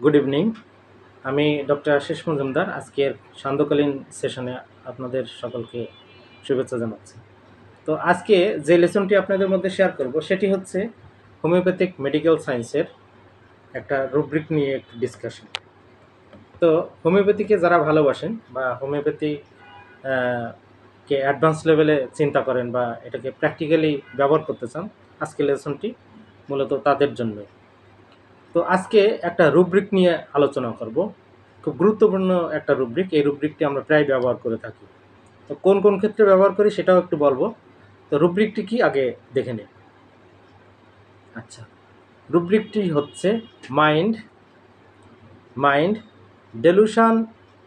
Good evening. আমি doctor Ashis Majumdar আজকের সান্ধ্যকালীন সেশনে আপনাদের সকলকে শুভেচ্ছা জানাচ্ছি। তো আজকে যে লেসনটি আপনাদের মধ্যে শেয়ার করব সেটি হচ্ছে হোমিওপ্যাথিক মেডিকেল সায়েন্সের একটা রুব্রিক নিয়ে একটু ডিসকাশন। তো হোমিওপ্যাথিকে যারা ভালোবাসেন বা হোমিওপ্যাথি কে অ্যাডভান্স লেভেলে চিন্তা করেন বা এটাকে প্র্যাকটিক্যালি ব্যবহার করতে চান, আজকের লেসনটি মূলত তাদের জন্য। তো আজকে একটা রুব্রিক নিয়ে আলোচনা করব, খুব গুরুত্বপূর্ণ একটা রুব্রিক। এই রুব্রিকটি আমরা প্রায় ব্যবহার করে থাকি। তো কোন কোন ক্ষেত্রে ব্যবহার করি সেটাও একটু বলবো। তো রুব্রিকটি কি আগে দেখে নিন। আচ্ছা, রুব্রিকটি হচ্ছে mind mind delusion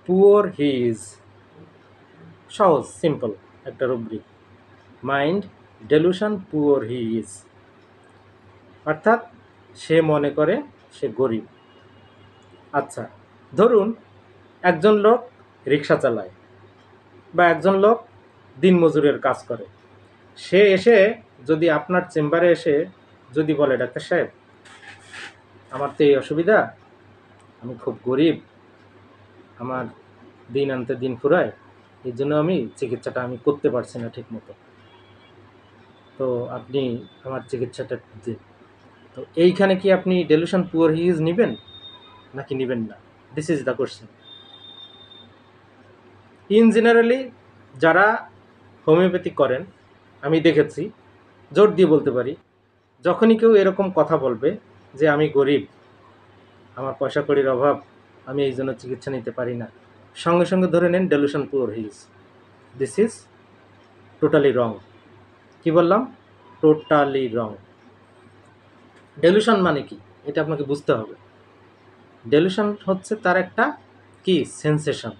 poor he is. সহজ সিম্পল একটা rubric. Mind delusion poor he is, অর্থাৎ সে মনে করে সে গরিব। আচ্ছা, ধরুন একজন লোক রিক্সা চালায় বা একজন লোক দিনমজুরের কাজ করে। সে এসে যদি আপনার চেম্বারে এসে যদি বলে, ডাক্তার সাহেব আমার তো এই অসুবিধা, আমি খুব গরিব, আমার দিন আনতে দিন ফুরায়, এই জন্য আমি চিকিৎসাটা করতে পারছি না ঠিক মতো, তো আপনি আমার চিকিৎসাটা দিন। তো এইখানে কি আপনি ডেলুশন পুয়ার হিজ নেবেন নাকি নেবেন না? This is the question. In generally যারা হোমিওপ্যাথি করেন আমি দেখেছি, জোর দিয়ে বলতে পারি, যখনই কেউ এরকম কথা বলবে যে আমি গরিব, আমার পয়সা কড়ির অভাব, আমি এই জন্য চিকিৎসা নিতে পারি না, সঙ্গে সঙ্গে ধরে নেন delusion poor he's. This is totally wrong. কি বললাম? টোটালি রং। ডেলুশন মানে কি এটা আপনাকে বুঝতে হবে। ডেলুশন হচ্ছে তার একটা কি সেন্সেশন,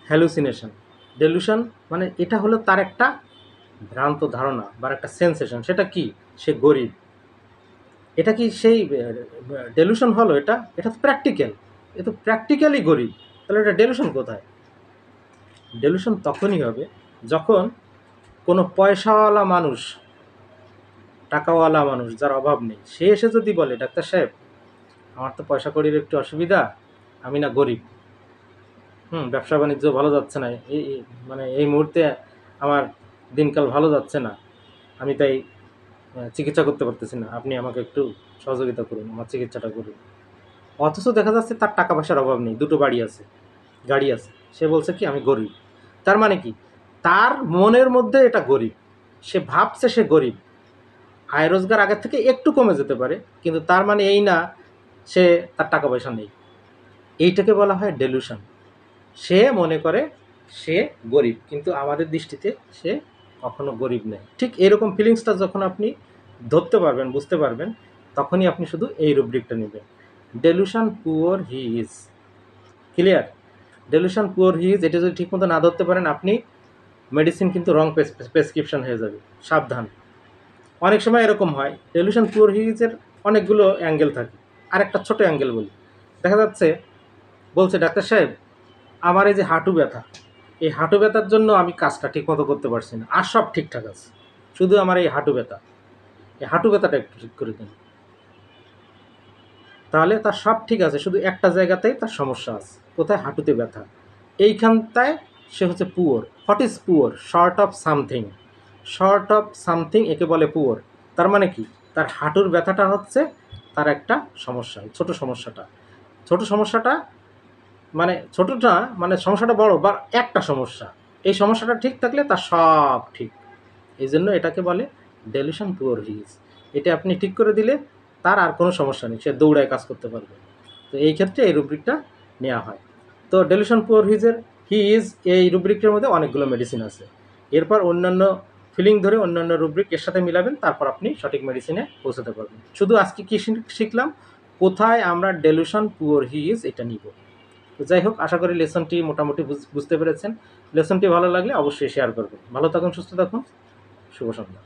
হ্যালুসিনেশন। ডেলুশন মানে এটা হলো তার একটা ভ্রান্ত ধারণা বা একটা সেন্সেশন। সেটা কি? সে গরিব। এটা কি সেই ডেলুশন হলো? এটা এটা তো প্র্যাকটিক্যাল, এ তো প্র্যাকটিক্যালি গরিব। তাহলে এটা ডেলুশন কোথায়? ডেলুশন তখনই হবে যখন কোনো পয়সাওয়ালা মানুষ, টাকাওয়ালা মানুষ যার অভাব নেই, সে এসে যদি বলে, ডাক্তার সাহেব আমার তো পয়সা কড়ির একটু অসুবিধা, আমি না গরিব, ব্যবসা বাণিজ্য ভালো যাচ্ছে না, মানে এই মুহূর্তে আমার দিনকাল ভালো যাচ্ছে না, আমি তাই চিকিৎসা করতে পারতেছি না, আপনি আমাকে একটু সহযোগিতা করুন, আমার চিকিৎসাটা করুন। অথচ দেখা যাচ্ছে তার টাকা পয়সার অভাব নেই, দুটো বাড়ি আছে, গাড়ি আছে, সে বলছে কি আমি গরিব। তার মানে কি? তার মনের মধ্যে এটা গরিব, সে ভাবছে সে গরিব। আয় রোজগার আগের থেকে একটু কমে যেতে পারে, কিন্তু তার মানে এই না সে তার টাকা পয়সা নেই। এইটাকে বলা হয় ডেলুশন। সে মনে করে সে গরিব, কিন্তু আমাদের দৃষ্টিতে সে কখনো গরিব নেই। ঠিক এরকম ফিলিংসটা যখন আপনি ধরতে পারবেন, বুঝতে পারবেন, তখনই আপনি শুধু এই রুব্রিকটা নেবেন, delusion poor he is. Clear? Delusion poor he is, এটা যদি ঠিকমতো না ধরতে পারেন আপনি, মেডিসিন কিন্তু রং প্রেসক্রিপশন হয়ে যাবে, সাবধান। অনেক সময় এরকম হয়, ডেলুশন পুয়ার হি ইজের অনেকগুলো অ্যাঙ্গেল থাকে। আর একটা ছোটো অ্যাঙ্গেল বলি, দেখা যাচ্ছে বলছে, ডাক্তার সাহেব আমার এই যে হাঁটু ব্যথা, এই হাঁটু ব্যথার জন্য আমি কাজটা ঠিক মতো করতে পারছি না, আর সব ঠিকঠাক আছে, শুধু আমার এই হাঁটু ব্যথা, এই হাঁটু ব্যথাটা একটু ঠিক করে দিন। তাহলে তার সব ঠিক আছে, শুধু একটা জায়গাতেই তার সমস্যা আছে। কোথায়? হাঁটুতে ব্যথা। এইখানটায় সে হচ্ছে poor. What is poor? Short of something. Short of something একে বলে পুয়ার। তার মানে কি? তার হাঁটুর ব্যথাটা হচ্ছে তার একটা সমস্যা, ছোট সমস্যাটা। ছোট সমস্যাটা মানে ছোটটা মানে সমস্যাটা বড় বা একটা সমস্যা, এই সমস্যাটা ঠিক থাকলে তার সব ঠিক। এই জন্য এটাকে বলে ডেলুশন পুয়ার হিজ। এটা আপনি ঠিক করে দিলে তার আর কোনো সমস্যা নেই, সে দৌড়ায় কাজ করতে পারবে। তো এই ক্ষেত্রে এই রুব্রিকটা নেওয়া হয়। তো ডেলুশন পুয়ার হিজের হি ইজ, এই রুব্রিকটার মধ্যে অনেকগুলো মেডিসিন আছে। এরপর অন্যান্য ফিলিং ধরে অন্যান্য রুব্রিক এর সাথে মিলাবেন, তারপর আপনি সঠিক মেডিসিনে পৌঁছাতে পারবেন। শুধু আজকে কী শিখলাম? কোথায় আমরা ডেলুশন পুয়ার হি ইজ এটা নিব। তো যাই হোক, আশা করি লেসনটি মোটামুটি বুঝতে পেরেছেন। লেসনটি ভালো লাগলে অবশ্যই শেয়ার করবেন। ভালো থাকুন, সুস্থ থাকুন, শুভ সন্ধ্যা।